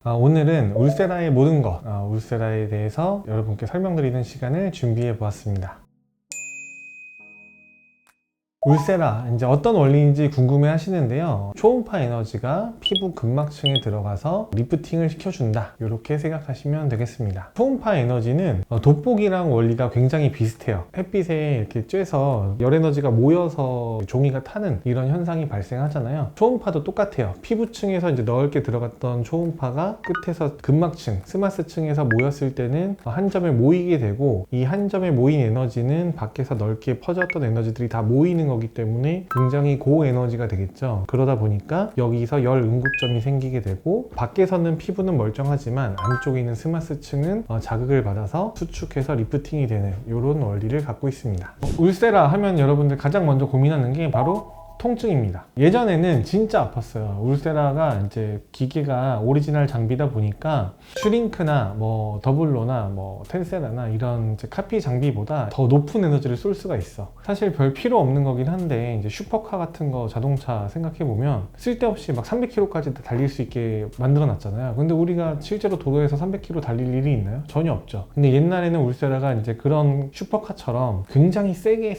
오늘은 울세라의 모든 것, 울세라에 대해서 여러분께 설명드리는 시간을 준비해 보았습니다. 울세라, 이제 어떤 원리인지 궁금해 하시는데요. 초음파 에너지가 피부 근막층에 들어가서 리프팅을 시켜준다, 이렇게 생각하시면 되겠습니다. 초음파 에너지는 돋보기랑 원리가 굉장히 비슷해요. 햇빛에 이렇게 쬐서 열 에너지가 모여서 종이가 타는 이런 현상이 발생하잖아요. 초음파도 똑같아요. 피부층에서 이제 넓게 들어갔던 초음파가 끝에서 근막층, 스마스층에서 모였을 때는 한 점에 모이게 되고, 이 한 점에 모인 에너지는 밖에서 넓게 퍼졌던 에너지들이 다 모이는 거기 때문에 굉장히 고에너지가 되겠죠. 그러다 보니까 여기서 열 응급점이 생기게 되고, 밖에서는 피부는 멀쩡하지만 안쪽에 있는 스마스층은 자극을 받아서 수축해서 리프팅이 되는 이런 원리를 갖고 있습니다. 울세라 하면 여러분들 가장 먼저 고민하는 게 바로 통증입니다. 예전에는 진짜 아팠어요. 울세라가 이제 기계가 오리지널 장비다 보니까 슈링크나 더블로나 텐세라나 이런 이제 카피 장비보다 더 높은 에너지를 쏠 수가 있어. 사실 별 필요 없는 거긴 한데, 이제 슈퍼카 같은 거 자동차 생각해보면 쓸데없이 막 300km까지 달릴 수 있게 만들어 놨잖아요. 근데 우리가 실제로 도로에서 300km 달릴 일이 있나요? 전혀 없죠. 근데 옛날에는 울세라가 이제 그런 슈퍼카처럼 굉장히 세게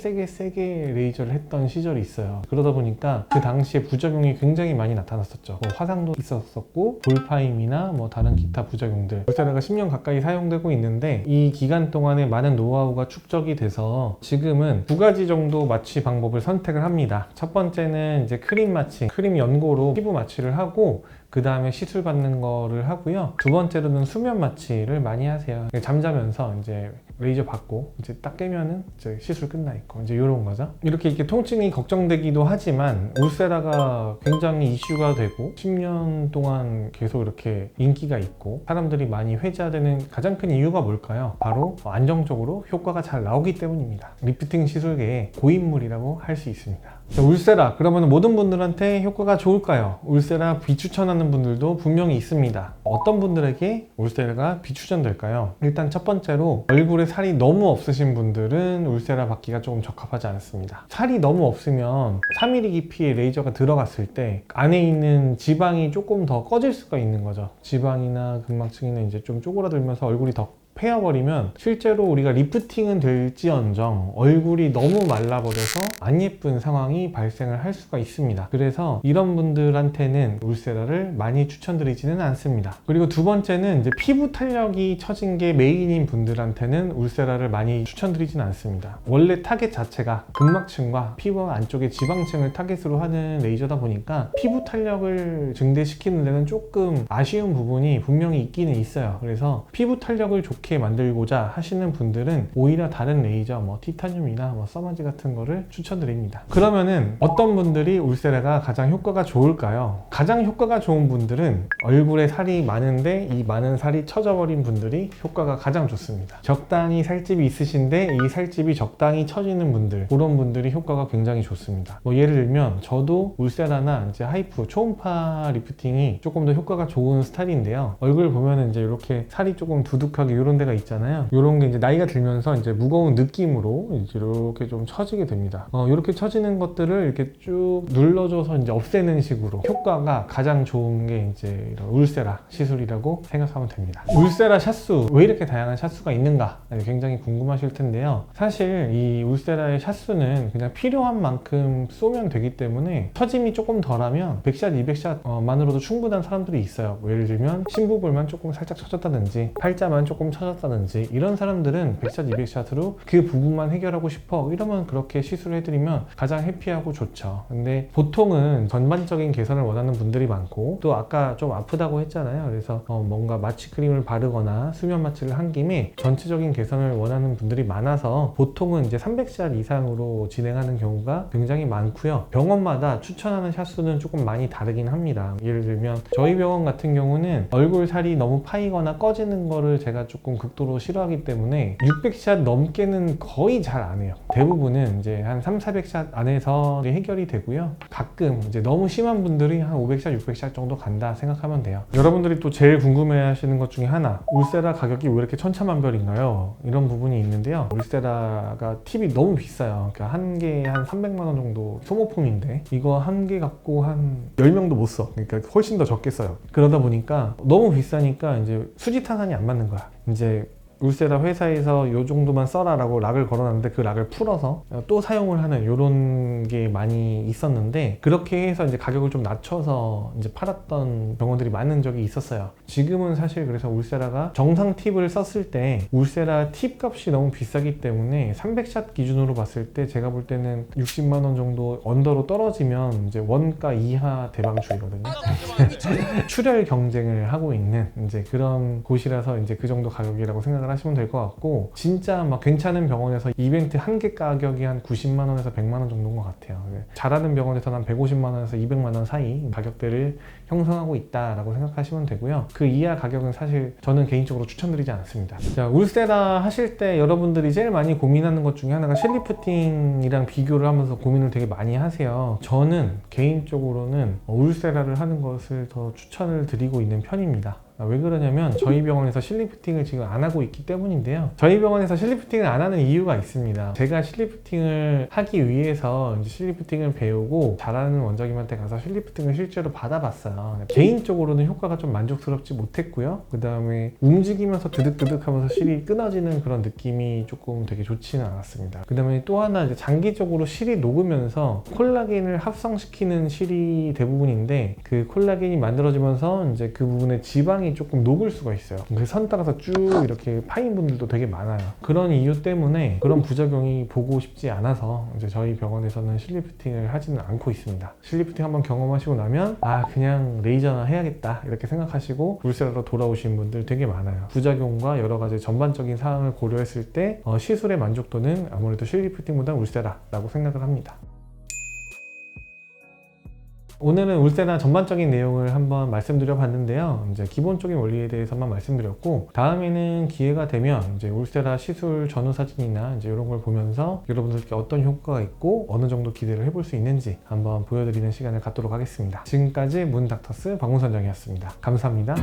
레이저를 했던 시절이 있어요. 그러다 보니까 그 당시에 부작용이 굉장히 많이 나타났었죠. 화상도 있었었고, 볼파임이나 다른 기타 부작용들. 울세라가 10년 가까이 사용되고 있는데, 이 기간 동안에 많은 노하우가 축적이 돼서 지금은 두 가지 정도 마취 방법을 선택을 합니다. 첫 번째는 이제 크림 마취, 크림 연고로 피부 마취를 하고 그 다음에 시술 받는 거를 하고요. 두 번째로는 수면 마취를 많이 하세요. 잠자면서 이제 레이저 받고 이제 딱 깨면은 이제 시술 끝나 있고, 이제 이런 거죠. 이렇게 통증이 걱정되기도 하지만 울세라가 굉장히 이슈가 되고 10년 동안 계속 이렇게 인기가 있고 사람들이 많이 회자되는 가장 큰 이유가 뭘까요? 바로 안정적으로 효과가 잘 나오기 때문입니다. 리프팅 시술계의 고인물이라고 할 수 있습니다. 울세라, 그러면 모든 분들한테 효과가 좋을까요? 울세라 비추천하는 분들도 분명히 있습니다. 어떤 분들에게 울세라가 비추천될까요? 일단 첫 번째로 얼굴에 살이 너무 없으신 분들은 울세라 받기가 조금 적합하지 않습니다. 살이 너무 없으면 3mm 깊이의 레이저가 들어갔을 때 안에 있는 지방이 조금 더 꺼질 수가 있는 거죠. 지방이나 근막층이나 이제 좀 쪼그라들면서 얼굴이 더 패여버리면 실제로 우리가 리프팅은 될지언정 얼굴이 너무 말라버려서 안 예쁜 상황이 발생을 할 수가 있습니다. 그래서 이런 분들한테는 울세라를 많이 추천드리지는 않습니다. 그리고 두 번째는 이제 피부 탄력이 처진 게 메인인 분들한테는 울세라를 많이 추천드리지는 않습니다. 원래 타겟 자체가 근막층과 피부 안쪽의 지방층을 타겟으로 하는 레이저다 보니까 피부 탄력을 증대시키는 데는 조금 아쉬운 부분이 분명히 있기는 있어요. 그래서 피부 탄력을 좋게 만들고자 하시는 분들은 오히려 다른 레이저, 티타늄이나 써마지 같은 거를 추천드립니다. 그러면은 어떤 분들이 울세라가 가장 효과가 좋을까요? 가장 효과가 좋은 분들은 얼굴에 살이 많은데 이 많은 살이 처져버린 분들이 효과가 가장 좋습니다. 적당히 살집이 있으신데 이 살집이 적당히 처지는 분들, 그런 분들이 효과가 굉장히 좋습니다. 예를 들면 저도 울세라나 이제 하이프, 초음파 리프팅이 조금 더 효과가 좋은 스타일인데요. 얼굴 보면은 이제 이렇게 살이 조금 두둑하게 이런 데가 있잖아요. 이런 게 이제 나이가 들면서 이제 무거운 느낌으로 이제 이렇게 좀 처지게 됩니다. 이렇게 처지는 것들을 이렇게 쭉 눌러줘서 이제 없애는 식으로 효과가 가장 좋은 게 이제 이런 울세라 시술이라고 생각하면 됩니다. 울세라 샷수, 왜 이렇게 다양한 샷수가 있는가 굉장히 궁금하실 텐데요. 사실 이 울세라의 샷수는 그냥 필요한 만큼 쏘면 되기 때문에 처짐이 조금 덜하면 100샷, 200샷 만으로도 충분한 사람들이 있어요. 예를 들면 심부볼만 조금 살짝 처졌다든지 팔자만 조금 처졌다든지 이런 사람들은 100샷, 200샷으로 그 부분만 해결하고 싶어 이러면 그렇게 시술을 해드리면 가장 해피하고 좋죠. 근데 보통은 전반적인 개선을 원하는 분들이 많고, 또 아까 좀 아프다고 했잖아요. 그래서 뭔가 마취 크림을 바르거나 수면 마취를 한 김에 전체적인 개선을 원하는 분들이 많아서 보통은 이제 300샷 이상으로 진행하는 경우가 굉장히 많고요. 병원마다 추천하는 샷수는 조금 많이 다르긴 합니다. 예를 들면 저희 병원 같은 경우는 얼굴 살이 너무 파이거나 꺼지는 거를 제가 조금 극도로 싫어하기 때문에 600샷 넘게는 거의 잘 안 해요. 대부분은 이제 한 300~400샷 안에서 해결이 되고요. 가끔 이제 너무 심한 분들이 한 500샷, 600샷 정도 간다 생각하면 돼요. 여러분들이 또 제일 궁금해하시는 것 중에 하나, 울세라 가격이 왜 이렇게 천차만별인가요? 이런 부분이 있는데요. 울세라가 팁이 너무 비싸요. 그러니까 한 개에 한 300만 원 정도 소모품인데 이거 한 개 갖고 한 10명도 못 써. 그러니까 훨씬 더 적게 써요. 그러다 보니까 너무 비싸니까 이제 수지타산이 안 맞는 거야. 이제 울세라 회사에서 이 정도만 써라 라고 락을 걸어놨는데 그 락을 풀어서 또 사용을 하는 이런 게 많이 있었는데, 그렇게 해서 이제 가격을 좀 낮춰서 이제 팔았던 병원들이 많은 적이 있었어요. 지금은 사실 그래서 울세라가 정상 팁을 썼을 때 울세라 팁 값이 너무 비싸기 때문에 300샷 기준으로 봤을 때 제가 볼 때는 60만 원 정도 언더로 떨어지면 이제 원가 이하 대방출이거든요. 출혈 경쟁을 하고 있는 이제 그런 곳이라서 이제 그 정도 가격이라고 생각을 하시면 될 것 같고, 진짜 막 괜찮은 병원에서 이벤트 한 개 가격이 한 90만 원에서 100만 원 정도인 것 같아요. 잘하는 병원에서는 한 150만 원에서 200만 원 사이 가격대를 형성하고 있다라고 생각하시면 되고요. 그 이하 가격은 사실 저는 개인적으로 추천드리지 않습니다. 자, 울세라 하실 때 여러분들이 제일 많이 고민하는 것 중에 하나가 실리프팅이랑 비교를 하면서 고민을 되게 많이 하세요. 저는 개인적으로는 울세라를 하는 것을 더 추천을 드리고 있는 편입니다. 왜 그러냐면 저희 병원에서 실리프팅을 지금 안 하고 있기 때문인데요. 저희 병원에서 실리프팅을 안 하는 이유가 있습니다. 제가 실리프팅을 하기 위해서 이제 실리프팅을 배우고 잘하는 원장님한테 가서 실리프팅을 실제로 받아봤어요. 개인적으로는 효과가 좀 만족스럽지 못했고요. 그 다음에 움직이면서 드득드득 하면서 실이 끊어지는 그런 느낌이 조금 되게 좋지는 않았습니다. 그 다음에 또 하나, 이제 장기적으로 실이 녹으면서 콜라겐을 합성시키는 실이 대부분인데, 그 콜라겐이 만들어지면서 이제 그 부분에 지방이 조금 녹을 수가 있어요. 그 선 따라서 쭉 이렇게 파인 분들도 되게 많아요. 그런 이유 때문에 그런 부작용이 보고 싶지 않아서 이제 저희 병원에서는 실리프팅을 하지는 않고 있습니다. 실리프팅 한번 경험하시고 나면 그냥 레이저나 해야겠다 이렇게 생각하시고 울세라로 돌아오신 분들 되게 많아요. 부작용과 여러 가지 전반적인 사항을 고려했을 때 시술의 만족도는 아무래도 실리프팅보다 울세라라고 생각을 합니다. 오늘은 울세라 전반적인 내용을 한번 말씀드려 봤는데요. 이제 기본적인 원리에 대해서만 말씀드렸고, 다음에는 기회가 되면 이제 울세라 시술 전후 사진이나 이제 이런 걸 보면서 여러분들께 어떤 효과가 있고 어느 정도 기대를 해볼 수 있는지 한번 보여드리는 시간을 갖도록 하겠습니다. 지금까지 문닥터스 박문선장이었습니다. 감사합니다.